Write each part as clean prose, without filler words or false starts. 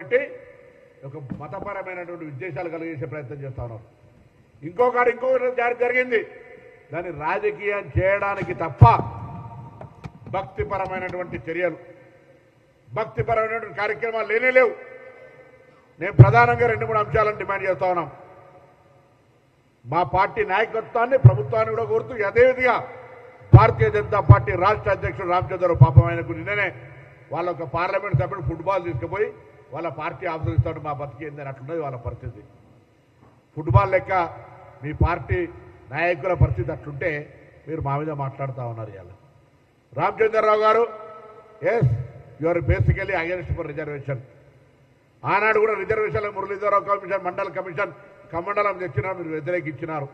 అంటే ఒక మతపరమైనటువంటి ఉద్దేశాలు కలిగించే ప్రయత్నం చేస్తా ఉన్నారు. ఇంకొకటి జరిగింది. దాన్ని రాజకీయం చేయడానికి తప్ప భక్తిపరమైనటువంటి చర్యలు, భక్తిపరమైనటువంటి కార్యక్రమాలు లేనే లేవు. నేను ప్రధానంగా 2-3 అంశాలను డిమాండ్ చేస్తా ఉన్నాం. మా పార్టీ నాయకత్వాన్ని, ప్రభుత్వాన్ని కూడా కోరుతూ, అదేవిధంగా భారతీయ జనతా పార్టీ రాష్ట్ర అధ్యక్షుడు రామచంద్రరావు పాపం ఆయనకు నిన్ననే వాళ్ళ ఒక పార్లమెంట్ సభ్యుడు ఫుట్బాల్ తీసుకుపోయి వాళ్ళ పార్టీ ఆఫీసర్ ఇస్తాడు, మా బతికేందని అట్లున్నది వాళ్ళ పరిస్థితి. ఫుట్బాల్ లెక్క మీ పార్టీ నాయకుల పరిస్థితి అట్లుంటే మీరు మా మీద మాట్లాడుతూ ఉన్నారు. ఇవాళ రామచంద్రరావు గారు, yes you are basically against for reservation. ఆనాడు కూడా రిజర్వేషన్ల మురళీధరరావు కమిషన్, మండల కమిషన్, కమండలం తెచ్చినారు, మీరు వ్యతిరేకించినారు.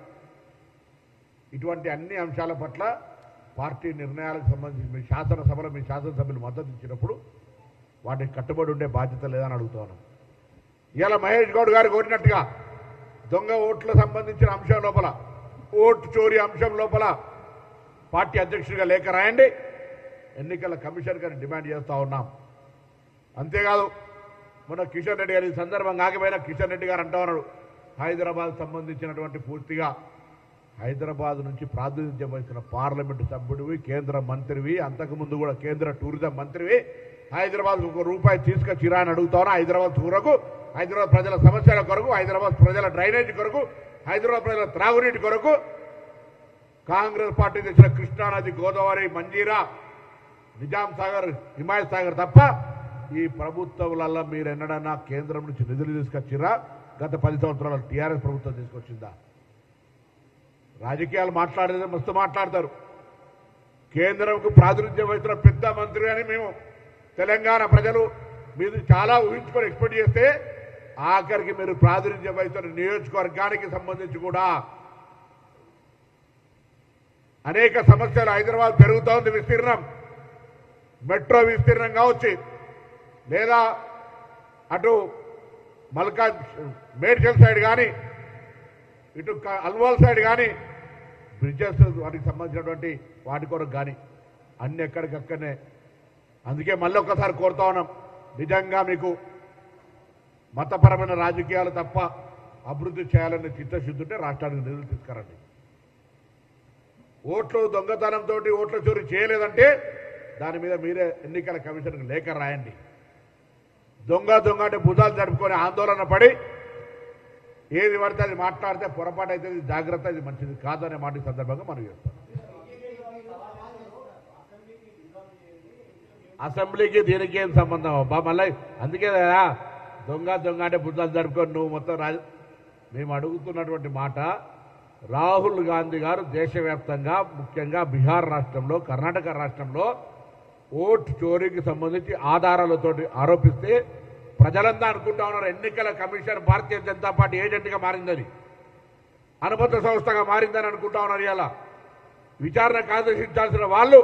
ఇటువంటి అన్ని అంశాల పట్ల పార్టీ నిర్ణయాలకు సంబంధించి మీ శాసనసభలో మీ శాసనసభ్యులు మద్దతు ఇచ్చినప్పుడు వాటికి కట్టుబడి ఉండే బాధ్యత లేదని అడుగుతున్నాను. ఇవాళ మహేష్ గౌడ్ గారు కోరినట్టుగా దొంగ ఓట్లకు సంబంధించిన అంశం లోపల, ఓటు చోరీ అంశం లోపల పార్టీ అధ్యక్షుడిగా లేఖ రాయండి, ఎన్నికల కమిషన్ గారిని డిమాండ్ చేస్తూ ఉన్నాం. అంతేకాదు, మొన్న కిషన్ రెడ్డి గారి సందర్భంగా ఆగిపోయిన కిషన్ రెడ్డి గారు అంటూ ఉన్నాడు, హైదరాబాద్ సంబంధించినటువంటి పూర్తిగా హైదరాబాద్ నుంచి ప్రాతినిధ్యం వహిస్తున్న పార్లమెంటు సభ్యుడివి, కేంద్ర మంత్రివి, అంతకుముందు కూడా కేంద్ర టూరిజం మంత్రివి, హైదరాబాద్ ₹1 తీసుకొచ్చిరా అని అడుగుతాను. హైదరాబాద్ కొరకు, హైదరాబాద్ ప్రజల సమస్యల కొరకు, హైదరాబాద్ ప్రజల డ్రైనేజీ కొరకు, హైదరాబాద్ ప్రజల త్రాగునీటి కొరకు కాంగ్రెస్ పార్టీ తెచ్చిన కృష్ణానది, గోదావరి, మంజీరా, నిజాం సాగర్, హిమాయత్ సాగర్ తప్ప ఈ ప్రభుత్వాలలో మీరు ఎన్నడన్నా కేంద్రం నుంచి నిధులు తీసుకొచ్చిరా? గత 10 సంవత్సరాలు టీఆర్ఎస్ ప్రభుత్వం తీసుకొచ్చిందా? రాజకీయాలు మాట్లాడేది మస్తు మాట్లాడతారు. కేంద్రంకు ప్రాతినిధ్యం వహిస్తున్న పెద్ద మంత్రి అని మేము తెలంగాణ ప్రజలు మీరు చాలా ఊహించుకొని ఎక్స్పెక్ట్ చేస్తే, ఆఖరికి మీరు ప్రాతినిధ్యం వహిస్తున్న నియోజకవర్గానికి సంబంధించి కూడా అనేక సమస్యలు. హైదరాబాద్ పెరుగుతూ ఉంది విస్తీర్ణం, మెట్రో విస్తీర్ణం కావచ్చు, లేదా అటు మేడ్చల్ సైడ్ కానీ, ఇటు అల్వాల్ సైడ్ కానీ బ్రిడ్జెస్, వాటికి సంబంధించినటువంటి వాటి కొరకు కానీ అన్ని ఎక్కడికక్కడనే. అందుకే మళ్ళీ ఒక్కసారి కోరుతా ఉన్నాం, నిజంగా మీకు మతపరమైన రాజకీయాలు తప్ప అభివృద్ధి చేయాలనే చిత్తశుద్ధి ఉంటే రాష్ట్రానికి నిధులు తీసుకురండి. ఓట్లు దొంగతనంతో ఓట్ల చోరీ చేయలేదంటే దాని మీద మీరే ఎన్నికల కమిషన్కి లేఖ రాయండి. దొంగ అంటే భుజాలు జరుపుకొని ఆందోళన పడి ఏది పడితే అది మాట్లాడితే పొరపాటు అయితే జాగ్రత్త, ఇది మంచిది కాదు అనే మాట సందర్భంగా మనం చేస్తాం. అసెంబ్లీకి దీనికి ఏం సంబంధం అబ్బా? మళ్ళీ అందుకే కదా దొంగ అంటే భుజాలు జరుపుకొని నువ్వు మొత్తం మేము అడుగుతున్నటువంటి మాట, రాహుల్ గాంధీ గారు దేశవ్యాప్తంగా, ముఖ్యంగా బీహార్ రాష్ట్రంలో, కర్ణాటక రాష్ట్రంలో ఓటు చోరీకి సంబంధించి ఆధారాలతోటి ఆరోపిస్తే ప్రజలంతా అనుకుంటా ఉన్నారు ఎన్నికల కమిషన్ భారతీయ జనతా పార్టీ ఏజెంట్గా మారిందని, అనుబంధ సంస్థగా మారిందని అనుకుంటా ఉన్నారు. ఇలా విచారణకు ఆదేశించాల్సిన వాళ్ళు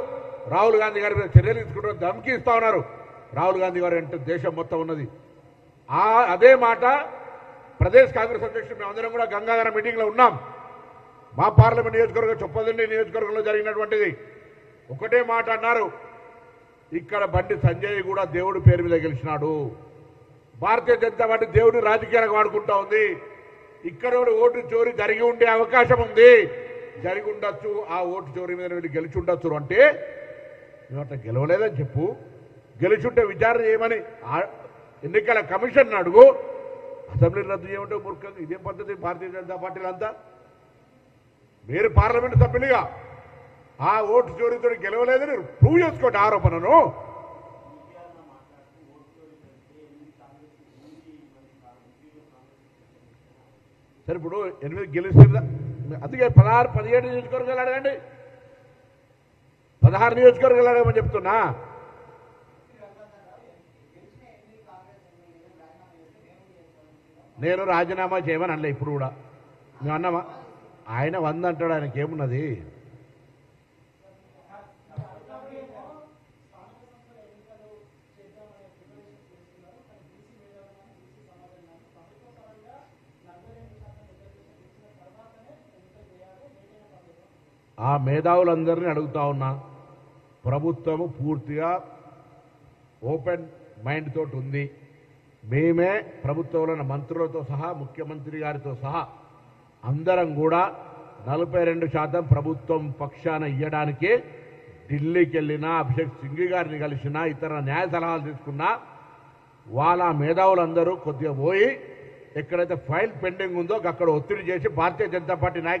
రాహుల్ గాంధీ గారి మీద చర్యలు తీసుకుంటూ ధమ్కి ఇస్తా ఉన్నారు. రాహుల్ గాంధీ గారు అంటే దేశం మొత్తం ఉన్నది. అదే మాట ప్రదేశ్ కాంగ్రెస్ అధ్యక్షుడు మేమందరం కూడా గంగాధర మీటింగ్లో ఉన్నాం. మా పార్లమెంట్ నియోజకవర్గం చొప్పదండి నియోజకవర్గంలో జరిగినటువంటిది. ఒకటే మాట అన్నారు, ఇక్కడ బండి సంజయ్ కూడా దేవుడి పేరు మీద గెలిచినాడు, భారతీయ జనతా పార్టీ దేవుడిని రాజకీయాలకు వాడుకుంటా ఉంది, ఇక్కడ ఓటు చోరీ జరిగి ఉండే అవకాశం ఉంది, జరిగి ఉండొచ్చు, ఆ ఓటు చోరీ మీద వీళ్ళు గెలిచి ఉండొచ్చు అంటే మేము అట్లా గెలవలేదని చెప్పు, గెలిచుంటే విచారణ చేయమని ఎన్నికల కమిషన్ అడుగు, అసెంబ్లీ రద్దు చేయమంటే మూర్ఖంగా ఇదేం పద్ధతి? భారతీయ జనతా పార్టీలంతా మీరు పార్లమెంటు సభ్యులుగా ఆ ఓటు చోరీతో గెలవలేదని ప్రూవ్ చేసుకోండి ఆరోపణను. సరే, ఇప్పుడు 8 గెలిచిందా? అందుకే 16-17 నియోజకవర్గాలు అడగండి, 16 నియోజకవర్గాలు అడగమని చెప్తున్నా. నేను రాజీనామా చేయమని అనలే ఇప్పుడు కూడా. మేము అన్నామా? ఆయన 100 అంటాడు, ఆయనకి ఏమున్నది? ఆ మేధావులందరినీ అడుగుతా ఉన్నా, ప్రభుత్వము పూర్తిగా ఓపెన్ మైండ్ తోటి ఉంది. మేమే ప్రభుత్వంలో మంత్రులతో సహా ముఖ్యమంత్రి గారితో సహా అందరం కూడా 42% ప్రభుత్వం పక్షాన ఇవ్వడానికి ఢిల్లీకి వెళ్ళినా అభిషేక్ సింఘ్వి గారిని కలిసినా ఇతర న్యాయ సలహాలు తీసుకున్నా వాళ్ళ మేధావులందరూ కొద్దిగా పోయి ఎక్కడైతే ఫైల్ పెండింగ్ ఉందో అక్కడ ఒత్తిడి చేసి భారతీయ జనతా పార్టీ నాయకులు